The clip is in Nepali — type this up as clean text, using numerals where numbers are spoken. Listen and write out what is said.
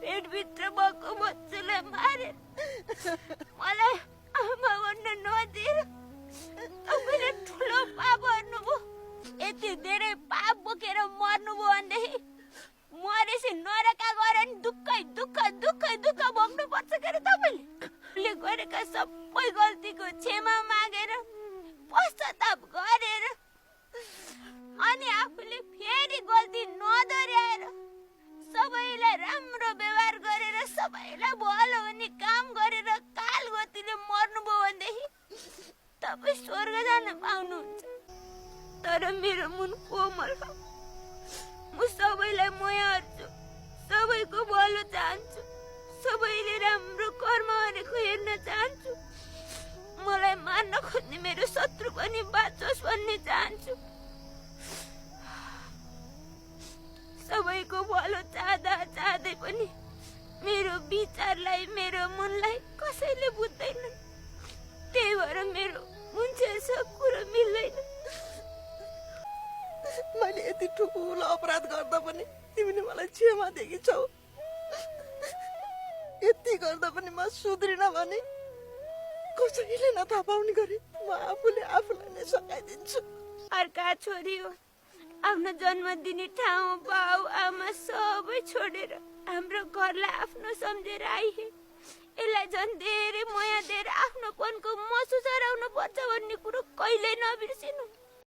पेटभित्र भएको बच्चालाई मारे मलाई आमा भन्न नदिएर तपाईँले ठुलो पाप गर्नुभयो। यति धेरै पाप बोकेर मर्नुभयो भनेदेखि मरेपछि नरका गएर नि दुःखै दुःख दुःखै दुःख भोग्नुपर्छ के अरे तपाईँले गरेका सबै गल्तीको क्षमा मागेर पश्चाताप गरेर अनि आफूले फेरि गल्ती नदोर्याएर सबैलाई राम्रो व्यवहार गरेर सबैलाई भलो हुने काम गरेर कालगतिले मर्नुभयो भनेदेखि तपाईँ स्वर्ग जान पाउनुहुन्छ। तर मेरो मुन कोमल हो, म सबैलाई माया गर्छु, सबैको भलो चाहन्छु, सबैले राम्रो कर्म गरेको हेर्न चाहन्छु। मलाई मार्न खोज्ने मेरो शत्रु पनि बाँचोस् भन्ने चाहन्छु। सबैको भलो चाहँदा चाहँदै पनि मेरो विचारलाई मेरो मनलाई कसैले बुझ्दैनन्। त्यही भएर मेरो मुन्छेसँग कुरो मिल्दैन। मैले यति ठुलो अपराध गर्दा पनि तिमीले मलाई क्षमा दिएकी छौ। यति गर्दा पनि म सुध्रिन भने कसैले नथाहा पाउने गरी म आफूले आफूलाई नै सघाइदिन्छु। अर्का छोरी हो, आफ्नो जन्म दिने ठाउँ बाउ आमा सबै छोडेर हाम्रो घरलाई आफ्नो सम्झेर आइहे। यसलाई झन् धेरै माया दिएर आफ्नोपनको महसुस गराउनु पर्छ भन्ने कुरो कहिल्यै नबिर्सिनु।